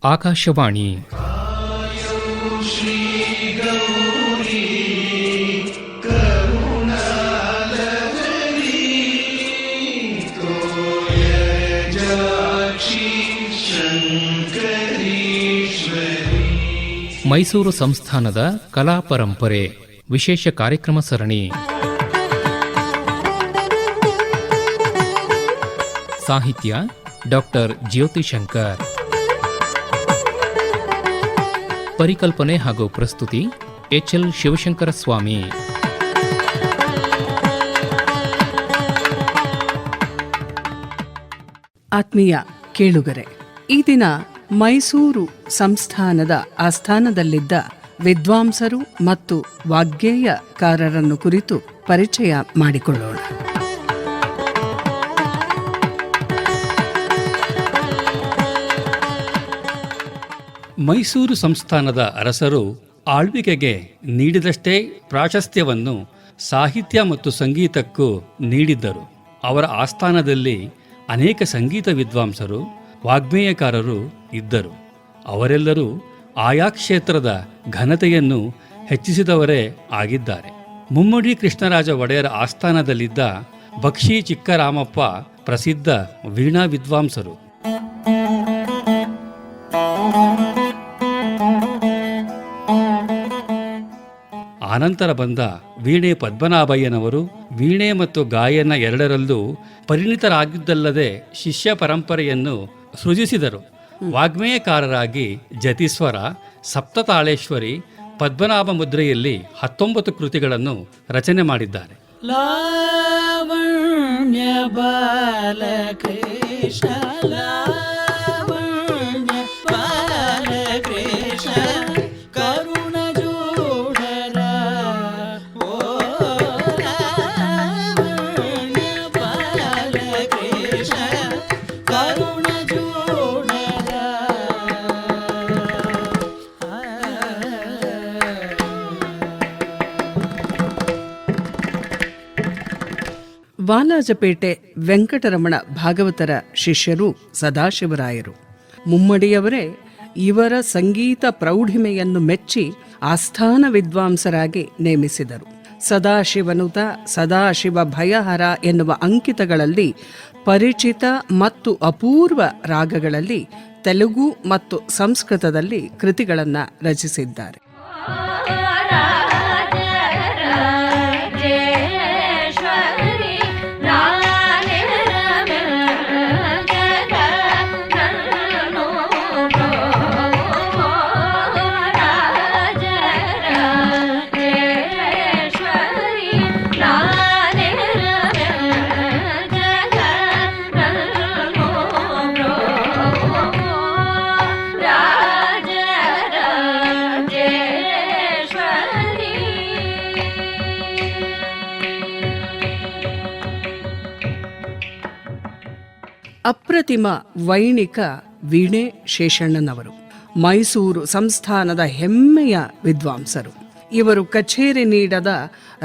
ಆಕಾಶವಾಣಿ ಮೈಸೂರು ಸಂಸ್ಥಾನದ ಕಲಾ ಪರಂಪರೆ ವಿಶೇಷ ಕಾರ್ಯಕ್ರಮ ಸರಣಿ. ಸಾಹಿತ್ಯ ಡಾಕ್ಟರ್ ಜ್ಯೋತಿ ಶಂಕರ್. ಪರಿಕಲ್ಪನೆ ಹಾಗೂ ಪ್ರಸ್ತುತಿ ಎಚ್ಎಲ್ ಶಿವಶಂಕರ ಸ್ವಾಮಿ. ಆತ್ಮೀಯ ಕೇಳುಗರೆ, ಈ ದಿನ ಮೈಸೂರು ಸಂಸ್ಥಾನದ ಆಸ್ಥಾನದಲ್ಲಿದ್ದ ವಿದ್ವಾಂಸರು ಮತ್ತು ವಾಗ್ಗೇಯಕಾರರನ್ನು ಕುರಿತು ಪರಿಚಯ ಮಾಡಿಕೊಳ್ಳೋಣ. ಮೈಸೂರು ಸಂಸ್ಥಾನದ ಅರಸರು ಆಳ್ವಿಕೆಗೆ ನೀಡಿದಷ್ಟೇ ಪ್ರಾಶಸ್ತ್ಯವನ್ನು ಸಾಹಿತ್ಯ ಮತ್ತು ಸಂಗೀತಕ್ಕೂ ನೀಡಿದ್ದರು. ಅವರ ಆಸ್ಥಾನದಲ್ಲಿ ಅನೇಕ ಸಂಗೀತ ವಿದ್ವಾಂಸರು, ವಾಗ್ಗೇಯಕಾರರು ಇದ್ದರು. ಅವರೆಲ್ಲರೂ ಆಯಾ ಕ್ಷೇತ್ರದ ಘನತೆಯನ್ನು ಹೆಚ್ಚಿಸಿದವರೇ ಆಗಿದ್ದಾರೆ. ಮುಮ್ಮಡಿ ಕೃಷ್ಣರಾಜ ಒಡೆಯರ ಆಸ್ಥಾನದಲ್ಲಿದ್ದ ಬಕ್ಷಿ ಚಿಕ್ಕರಾಮಪ್ಪ ಪ್ರಸಿದ್ಧ ವೀಣಾ ವಿದ್ವಾಂಸರು. ಆನಂತರ ಬಂದ ವೀಣೆ ಪದ್ಮನಾಭಯ್ಯನವರು ವೀಣೆ ಮತ್ತು ಗಾಯನ ಎರಡರಲ್ಲೂ ಪರಿಣಿತರಾಗಿದ್ದಲ್ಲದೆ ಶಿಷ್ಯ ಪರಂಪರೆಯನ್ನು ಸೃಜಿಸಿದರು. ವಾಗ್ಗೇಯಕಾರರಾಗಿ ಜತಿಸ್ವರ, ಸಪ್ತತಾಳೇಶ್ವರಿ, ಪದ್ಮನಾಭ ಮುದ್ರೆಯಲ್ಲಿ 19 ಕೃತಿಗಳನ್ನು ರಚನೆ ಮಾಡಿದ್ದಾರೆ. ಲಾವಣ್ಯ ಬಾಲಕೃಷ್ಣ ವಾಲಾಜಪೇಟೆ ವೆಂಕಟರಮಣ ಭಾಗವತರ ಶಿಷ್ಯರು ಸದಾಶಿವರಾಯರು. ಮುಮ್ಮಡಿಯವರೇ ಇವರ ಸಂಗೀತ ಪ್ರೌಢಿಮೆಯನ್ನು ಮೆಚ್ಚಿ ಆಸ್ಥಾನ ವಿದ್ವಾಂಸರಾಗಿ ನೇಮಿಸಿದರು. ಸದಾಶಿವನುತ, ಸದಾಶಿವ ಭಯಹರ ಎನ್ನುವ ಅಂಕಿತಗಳಲ್ಲಿ ಪರಿಚಿತ ಮತ್ತು ಅಪೂರ್ವ ರಾಗಗಳಲ್ಲಿ ತೆಲುಗು ಮತ್ತು ಸಂಸ್ಕೃತದಲ್ಲಿ ಕೃತಿಗಳನ್ನು ರಚಿಸಿದ್ದಾರೆ. ಅಪ್ರತಿಮ ವೈಣಿಕ ವೀಣೆ ಶೇಷಣ್ಣನವರು ಮೈಸೂರು ಸಂಸ್ಥಾನದ ಹೆಮ್ಮೆಯ ವಿದ್ವಾಂಸರು. ಇವರು ಕಛೇರಿ ನೀಡದ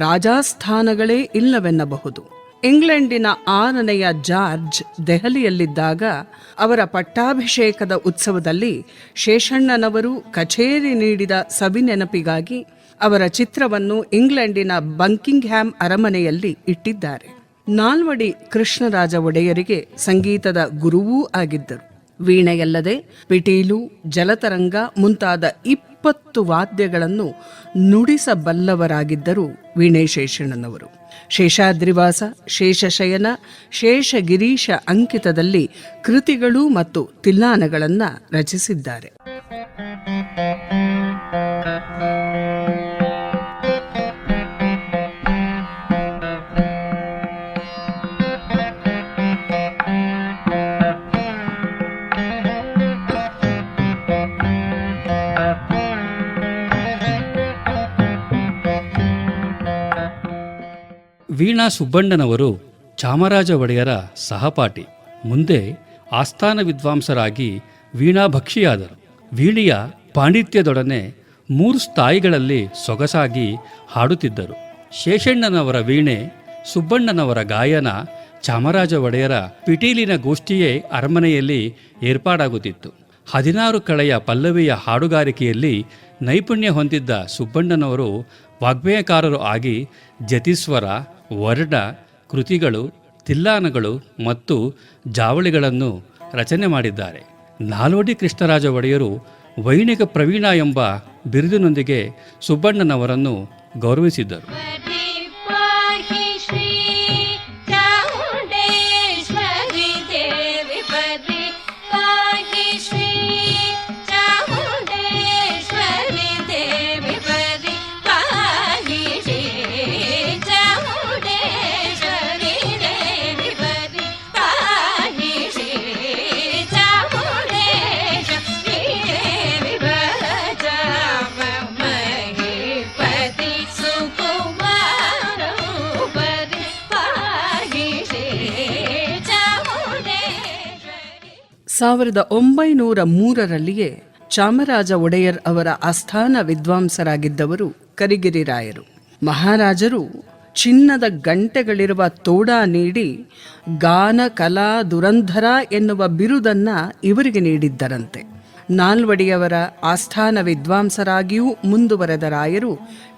ರಾಜಾಸ್ಥಾನಗಳೇ ಇಲ್ಲವೆನ್ನಬಹುದು. ಇಂಗ್ಲೆಂಡಿನ 6ನೆಯ ಜಾರ್ಜ್ ದೆಹಲಿಯಲ್ಲಿದ್ದಾಗ ಅವರ ಪಟ್ಟಾಭಿಷೇಕದ ಉತ್ಸವದಲ್ಲಿ ಶೇಷಣ್ಣನವರು ಕಛೇರಿ ನೀಡಿದ ಸವಿನೆನಪಿಗಾಗಿ ಅವರ ಚಿತ್ರವನ್ನು ಇಂಗ್ಲೆಂಡಿನ ಬಂಕಿಂಗ್ಹ್ಯಾಮ್ ಅರಮನೆಯಲ್ಲಿ ಇಟ್ಟಿದ್ದಾರೆ. ನಾಲ್ವಡಿ ಕೃಷ್ಣರಾಜ ಒಡೆಯರಿಗೆ ಸಂಗೀತದ ಗುರುವೂ ಆಗಿದ್ದರು. ವೀಣೆಯಲ್ಲದೆ ಪಿಟೀಲು, ಜಲತರಂಗ ಮುಂತಾದ 20 ವಾದ್ಯಗಳನ್ನು ನುಡಿಸಬಲ್ಲವರಾಗಿದ್ದರು ವೀಣೆ ಶೇಷಣ್ಣನವರು. ಶೇಷಾದ್ರಿವಾಸ, ಶೇಷಶಯನ, ಶೇಷಗಿರೀಶ ಅಂಕಿತದಲ್ಲಿ ಕೃತಿಗಳು ಮತ್ತು ತಿಲ್ಲಾನಗಳನ್ನು ರಚಿಸಿದ್ದಾರೆ. ವೀಣಾ ಸುಬ್ಬಣ್ಣನವರು ಚಾಮರಾಜ ಒಡೆಯರ ಸಹಪಾಠಿ. ಮುಂದೆ ಆಸ್ಥಾನ ವಿದ್ವಾಂಸರಾಗಿ ವೀಣಾಭಕ್ಷಿಯಾದರು. ವೀಣೆಯ ಪಾಂಡಿತ್ಯದೊಡನೆ 3 ಸ್ಥಾಯಿಗಳಲ್ಲಿ ಸೊಗಸಾಗಿ ಹಾಡುತ್ತಿದ್ದರು. ಶೇಷಣ್ಣನವರ ವೀಣೆ, ಸುಬ್ಬಣ್ಣನವರ ಗಾಯನ, ಚಾಮರಾಜ ಒಡೆಯರ ಪಿಟೀಲಿನ ಗೋಷ್ಠಿಯೇ ಅರಮನೆಯಲ್ಲಿ ಏರ್ಪಾಡಾಗುತ್ತಿತ್ತು. 16 ಕಳೆಯ ಪಲ್ಲವಿಯ ಹಾಡುಗಾರಿಕೆಯಲ್ಲಿ ನೈಪುಣ್ಯ ಹೊಂದಿದ್ದ ಸುಬ್ಬಣ್ಣನವರು ವಾಗ್ಗೇಯಕಾರರು ಆಗಿ ಜತಿಸ್ವರ, ವರ್ಣ, ಕೃತಿಗಳು, ತಿಲ್ಲಾನಗಳು ಮತ್ತು ಜಾವಳಿಗಳನ್ನು ರಚನೆ ಮಾಡಿದ್ದಾರೆ. ನಾಲ್ವಡಿ ಕೃಷ್ಣರಾಜ ಒಡೆಯರು ವೈಣಿಕ ಪ್ರವೀಣ ಎಂಬ ಬಿರುದಿನೊಂದಿಗೆ ಸುಬ್ಬಣ್ಣನವರನ್ನು ಗೌರವಿಸಿದ್ದರು. ಸಾವಿರದ 1903ರಲ್ಲಿಯೇ ಚಾಮರಾಜ ಒಡೆಯರ್ ಅವರ ಆಸ್ಥಾನ ವಿದ್ವಾಂಸರಾಗಿದ್ದವರು ಕರಿಗಿರಿ ರಾಯರು. ಮಹಾರಾಜರು ಚಿನ್ನದ ಗಂಟೆಗಳಿರುವ ತೋಡ ನೀಡಿ ಗಾನ ಕಲಾ ದುರಂಧರ ಎನ್ನುವ ಬಿರುದನ್ನ ಇವರಿಗೆ ನೀಡಿದ್ದರಂತೆ. ನಾಲ್ವಡಿಯವರ ಆಸ್ಥಾನ ವಿದ್ವಾಂಸರಾಗಿಯೂ ಮುಂದುವರೆದ ರಾಯರು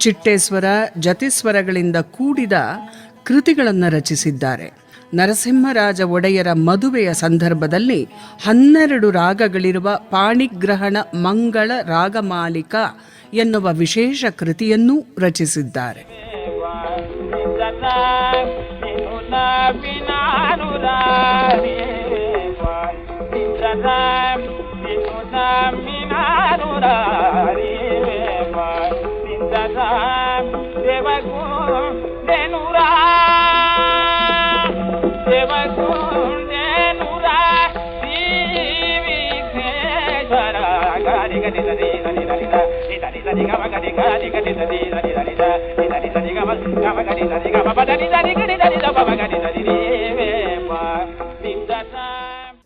ಚಿಟ್ಟೇಸ್ವರ, ಜತಿಸ್ವರಗಳಿಂದ ಕೂಡಿದ ಕೃತಿಗಳನ್ನು ರಚಿಸಿದ್ದಾರೆ. ನರಸಿಂಹರಾಜ ಒಡೆಯರ ಮದುವೆಯ ಸಂದರ್ಭದಲ್ಲಿ 12 ರಾಗಗಳಿರುವ ಪಾಣಿಗ್ರಹಣ ಮಂಗಳ ರಾಗಮಾಲಿಕ ಎನ್ನುವ ವಿಶೇಷ ಕೃತಿಯನ್ನೂ ರಚಿಸಿದ್ದಾರೆ.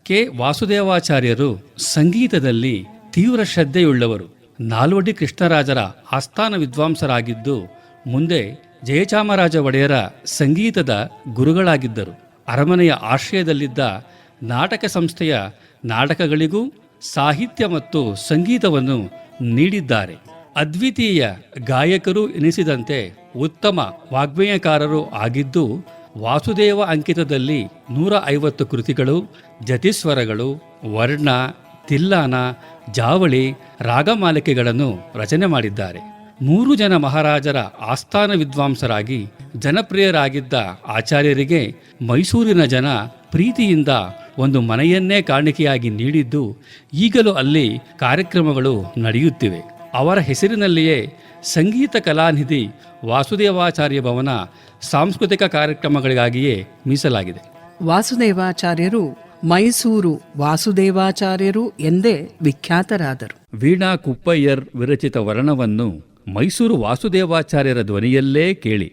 ಕೆ. ವಾಸುದೇವಾಚಾರ್ಯರು ಸಂಗೀತದಲ್ಲಿ ತೀವ್ರ ಶ್ರದ್ಧೆಯುಳ್ಳವರು. ನಾಲ್ವಡಿ ಕೃಷ್ಣರಾಜರ ಆಸ್ಥಾನ ವಿದ್ವಾಂಸರಾಗಿದ್ದು ಮುಂದೆ ಜಯಚಾಮರಾಜ ಒಡೆಯರ ಸಂಗೀತದ ಗುರುಗಳಾಗಿದ್ದರು. ಅರಮನೆಯ ಆಶ್ರಯದಲ್ಲಿದ್ದ ನಾಟಕ ಸಂಸ್ಥೆಯ ನಾಟಕಗಳಿಗೂ ಸಾಹಿತ್ಯ ಮತ್ತು ಸಂಗೀತವನ್ನು ನೀಡಿದ್ದಾರೆ. ಅದ್ವಿತೀಯ ಗಾಯಕರು ಎನಿಸಿದಂತೆ ಉತ್ತಮ ವಾಗ್ಗೇಯಕಾರರು ಆಗಿದ್ದು ವಾಸುದೇವ ಅಂಕಿತದಲ್ಲಿ 150 ಕೃತಿಗಳು, ಜತಿಸ್ವರಗಳು, ವರ್ಣ, ತಿಲ್ಲಾನ, ಜಾವಳಿ, ರಾಗಮಾಲಿಕೆಗಳನ್ನು ರಚನೆ ಮಾಡಿದ್ದಾರೆ. 3 ಜನ ಮಹಾರಾಜರ ಆಸ್ಥಾನ ವಿದ್ವಾಂಸರಾಗಿ ಜನಪ್ರಿಯರಾಗಿದ್ದ ಆಚಾರ್ಯರಿಗೆ ಮೈಸೂರಿನ ಜನ ಪ್ರೀತಿಯಿಂದ ಒಂದು ಮನೆಯನ್ನೇ ಕಾಣಿಕೆಯಾಗಿ ನೀಡಿದ್ದು ಈಗಲೂ ಅಲ್ಲಿ ಕಾರ್ಯಕ್ರಮಗಳು ನಡೆಯುತ್ತಿವೆ. ಅವರ ಹೆಸರಿನಲ್ಲಿಯೇ ಸಂಗೀತ ಕಲಾನಿಧಿ ವಾಸುದೇವಾಚಾರ್ಯ ಭವನ ಸಾಂಸ್ಕೃತಿಕ ಕಾರ್ಯಕ್ರಮಗಳಿಗಾಗಿಯೇ ಮೀಸಲಾಗಿದೆ. ವಾಸುದೇವಾಚಾರ್ಯರು ಮೈಸೂರು ವಾಸುದೇವಾಚಾರ್ಯರು ಎಂದೇ ವಿಖ್ಯಾತರಾದರು. ವೀಣಾ ಕುಪ್ಪಯ್ಯರ್ ವಿರಚಿತ ವರ್ಣವನ್ನು ಮೈಸೂರು ವಾಸುದೇವಾಚಾರ್ಯರ ಧ್ವನಿಯಲ್ಲೇ ಕೇಳಿ.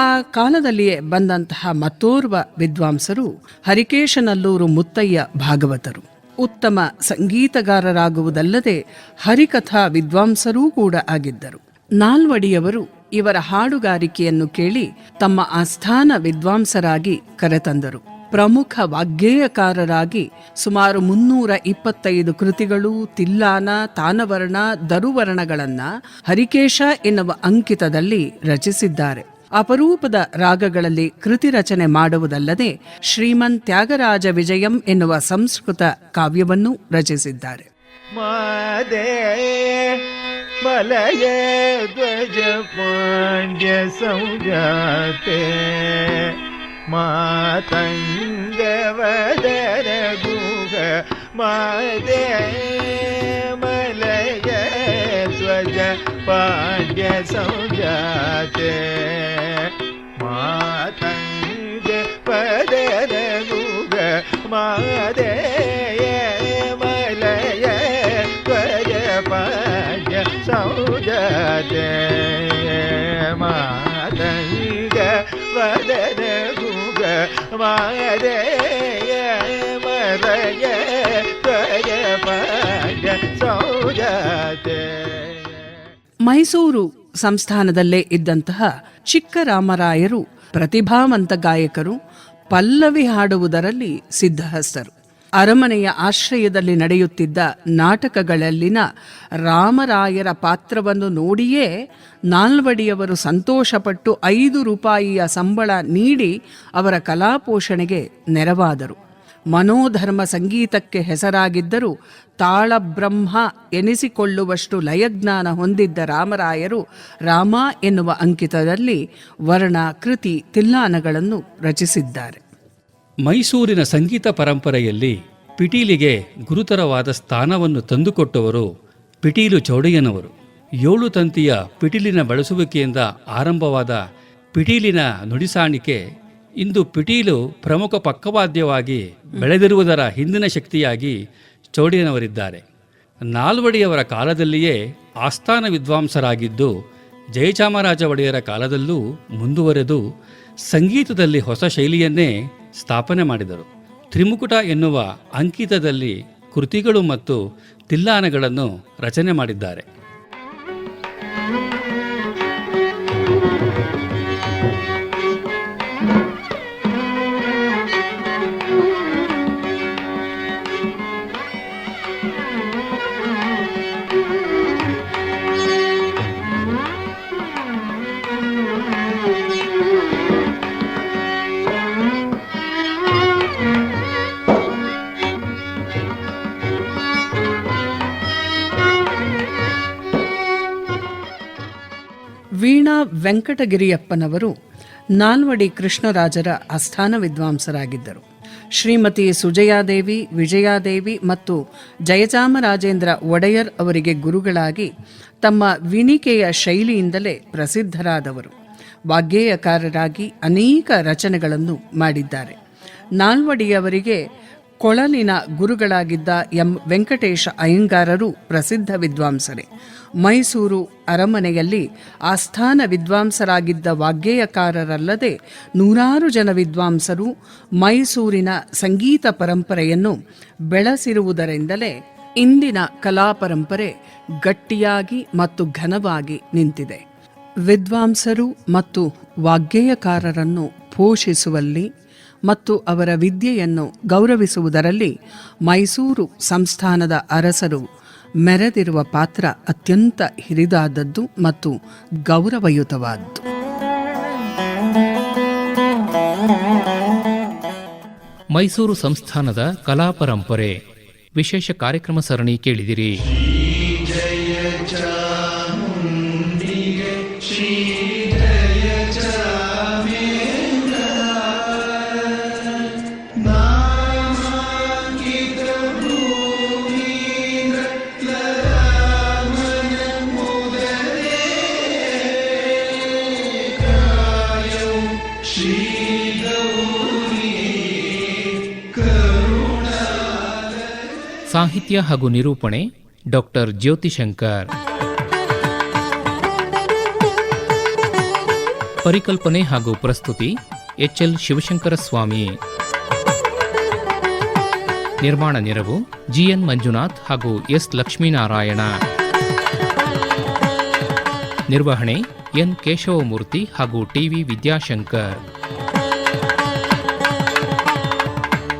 ಆ ಕಾಲದಲ್ಲಿಯೇ ಬಂದಂತಹ ಮತ್ತೋರ್ವ ವಿದ್ವಾಂಸರು ಹರಿಕೇಶನಲ್ಲೂರು ಮುತ್ತಯ್ಯ ಭಾಗವತರು. ಉತ್ತಮ ಸಂಗೀತಗಾರರಾಗುವುದಲ್ಲದೆ ಹರಿಕಥಾ ವಿದ್ವಾಂಸರೂ ಕೂಡ ಆಗಿದ್ದರು. ನಾಲ್ವಡಿಯವರು ಇವರ ಹಾಡುಗಾರಿಕೆಯನ್ನು ಕೇಳಿ ತಮ್ಮ ಆಸ್ಥಾನ ವಿದ್ವಾಂಸರಾಗಿ ಕರೆತಂದರು. ಪ್ರಮುಖ ವಾಗ್ಗೇಯಕಾರರಾಗಿ ಸುಮಾರು 325 ಕೃತಿಗಳು, ತಿಲ್ಲಾನ, ತಾನವರ್ಣ, ದರುವರ್ಣಗಳನ್ನು ಹರಿಕೇಶ ಎನ್ನುವ ಅಂಕಿತದಲ್ಲಿ ರಚಿಸಿದ್ದಾರೆ. ಅಪರೂಪದ ರಾಗಗಳಲ್ಲಿ ಕೃತಿ ರಚನೆ ಮಾಡುವುದಲ್ಲದೆ ಶ್ರೀಮನ್ ತ್ಯಾಗರಾಜ ವಿಜಯಂ ಎನ್ನುವ ಸಂಸ್ಕೃತ ಕಾವ್ಯವನ್ನು ರಚಿಸಿದ್ದಾರೆ. ಮಾದೇ ಮಲಯ ಧ್ವಜ ಪಾಂಡ್ಯ ಸಂಜಾತೆ ಮಾತಂಗವದರ ಗುಗ ಮಾದೇ ಮಲಯ ಧ್ವಜ ಪಾಂಡ್ಯ ಸಂಜಾತೆ ಮಾತಂಗ ಪದರ ಗುಗ ಮಾದೇ ಮಲಯ ಧ್ವಜ ಪಾಂಡ್ಯ ಸಂಜಾತೆ ಮಾತಂಗ ವದನ ಗುಗ ಮಾದೇಯ ಮಲಯ ಧ್ವಜ ಪಾಂಡ್ಯ ಸಂಜಾತೆ. ಮೈಸೂರು ಸಂಸ್ಥಾನದಲ್ಲೇ ಇದ್ದಂತಹ ಚಿಕ್ಕರಾಮರಾಯರು ಪ್ರತಿಭಾವಂತ ಗಾಯಕರು, ಪಲ್ಲವಿ ಹಾಡುವುದರಲ್ಲಿ ಸಿದ್ಧಹಸ್ತರು. ಅರಮನೆಯ ಆಶ್ರಯದಲ್ಲಿ ನಡೆಯುತ್ತಿದ್ದ ನಾಟಕಗಳಲ್ಲಿನ ರಾಮರಾಯರ ಪಾತ್ರವನ್ನು ನೋಡಿಯೇ ನಾಲ್ವಡಿಯವರು ಸಂತೋಷಪಟ್ಟು 5 ರೂಪಾಯಿಯ ಸಂಬಳ ನೀಡಿ ಅವರ ಕಲಾಪೋಷಣೆಗೆ ನೆರವಾದರು. ಮನೋಧರ್ಮ ಸಂಗೀತಕ್ಕೆ ಹೆಸರಾಗಿದ್ದರೂ ತಾಳಬ್ರಹ್ಮ ಎನಿಸಿಕೊಳ್ಳುವಷ್ಟು ಲಯಜ್ಞಾನ ಹೊಂದಿದ್ದ ರಾಮರಾಯರು ರಾಮ ಎನ್ನುವ ಅಂಕಿತದಲ್ಲಿ ವರ್ಣ, ಕೃತಿ, ತಿಲ್ಲಾನಗಳನ್ನು ರಚಿಸಿದ್ದಾರೆ. ಮೈಸೂರಿನ ಸಂಗೀತ ಪರಂಪರೆಯಲ್ಲಿ ಪಿಟೀಲಿಗೆ ಗುರುತರವಾದ ಸ್ಥಾನವನ್ನು ತಂದುಕೊಟ್ಟವರು ಪಿಟೀಲು ಚೌಡಯ್ಯನವರು. 7 ತಂತಿಯ ಪಿಟೀಲಿನ ಬಳಸುವಿಕೆಯಿಂದ ಆರಂಭವಾದ ಪಿಟೀಲಿನ ನುಡಿಸಾಣಿಕೆ ಇಂದು ಪಿಟೀಲು ಪ್ರಮುಖ ಪಕ್ಕವಾದ್ಯವಾಗಿ ಬೆಳೆದಿರುವುದರ ಹಿಂದಿನ ಶಕ್ತಿಯಾಗಿ ಚೌಡಯ್ಯನವರಿದ್ದಾರೆ. ನಾಲ್ವಡಿಯವರ ಕಾಲದಲ್ಲಿಯೇ ಆಸ್ಥಾನ ವಿದ್ವಾಂಸರಾಗಿದ್ದು ಜಯಚಾಮರಾಜ ಒಡೆಯರ ಕಾಲದಲ್ಲೂ ಮುಂದುವರೆದು ಸಂಗೀತದಲ್ಲಿ ಹೊಸ ಶೈಲಿಯನ್ನೇ ಸ್ಥಾಪನೆ ಮಾಡಿದರು. ತ್ರಿಮುಕುಟ ಎನ್ನುವ ಅಂಕಿತದಲ್ಲಿ ಕೃತಿಗಳು ಮತ್ತು ತಿಲ್ಲಾನಗಳನ್ನು ರಚನೆ ಮಾಡಿದ್ದಾರೆ. ವೀಣಾ ವೆಂಕಟಗಿರಿಯಪ್ಪನವರು ನಾಲ್ವಡಿ ಕೃಷ್ಣರಾಜರ ಆಸ್ಥಾನ ವಿದ್ವಾಂಸರಾಗಿದ್ದರು. ಶ್ರೀಮತಿ ಸುಜಯಾದೇವಿ, ವಿಜಯಾದೇವಿ ಮತ್ತು ಜಯಚಾಮರಾಜೇಂದ್ರ ಒಡೆಯರ್ ಅವರಿಗೆ ಗುರುಗಳಾಗಿ ತಮ್ಮ ವಿನಿಕೆಯ ಶೈಲಿಯಿಂದಲೇ ಪ್ರಸಿದ್ಧರಾದವರು. ವಾಗ್ಗೇಯಕಾರರಾಗಿ ಅನೇಕ ರಚನೆಗಳನ್ನು ಮಾಡಿದ್ದಾರೆ. ನಾಲ್ವಡಿಯವರಿಗೆ ಕೊಳಲಿನ ಗುರುಗಳಾಗಿದ್ದ ಎಂ ವೆಂಕಟೇಶ ಅಯ್ಯಂಗಾರರು ಪ್ರಸಿದ್ಧ ವಿದ್ವಾಂಸರೇ. ಮೈಸೂರು ಅರಮನೆಯಲ್ಲಿ ಆಸ್ಥಾನ ವಿದ್ವಾಂಸರಾಗಿದ್ದ ವಾಗ್ಗೇಯಕಾರರಲ್ಲದೆ 100 ಜನ ವಿದ್ವಾಂಸರು ಮೈಸೂರಿನ ಸಂಗೀತ ಪರಂಪರೆಯನ್ನು ಬೆಳೆಸಿರುವುದರಿಂದಲೇ ಇಂದಿನ ಕಲಾ ಪರಂಪರೆ ಗಟ್ಟಿಯಾಗಿ ಮತ್ತು ಘನವಾಗಿ ನಿಂತಿದೆ. ವಿದ್ವಾಂಸರು ಮತ್ತು ವಾಗ್ಗೇಯಕಾರರನ್ನು ಪೋಷಿಸುವಲ್ಲಿ ಮತ್ತು ಅವರ ವಿದ್ಯೆಯನ್ನು ಗೌರವಿಸುವುದರಲ್ಲಿ ಮೈಸೂರು ಸಂಸ್ಥಾನದ ಅರಸರು ಮೆರೆದಿರುವ ಪಾತ್ರ ಅತ್ಯಂತ ಹಿರಿದಾದದ್ದು ಮತ್ತು ಗೌರವಯುತವಾದ್ದು. ಮೈಸೂರು ಸಂಸ್ಥಾನದ ಕಲಾ ಪರಂಪರೆ ವಿಶೇಷ ಕಾರ್ಯಕ್ರಮ ಸರಣಿ ಕೇಳಿದಿರಿ. ಸಾಹಿತ್ಯ ಹಾಗೂ ನಿರೂಪಣೆ ಡಾಕ್ಟರ್ ಜ್ಯೋತಿಶಂಕರ್. ಪರಿಕಲ್ಪನೆ ಹಾಗೂ ಪ್ರಸ್ತುತಿ ಎಚ್ಎಲ್ ಶಿವಶಂಕರ ಸ್ವಾಮಿ. ನಿರ್ಮಾಣ ನೆರವು ಜಿಎನ್ ಮಂಜುನಾಥ್ ಹಾಗೂ ಎಸ್ ಲಕ್ಷ್ಮೀನಾರಾಯಣ. ನಿರ್ವಹಣೆ ಎನ್ ಕೇಶವಮೂರ್ತಿ ಹಾಗೂ ಟಿವಿ ವಿದ್ಯಾಶಂಕರ್.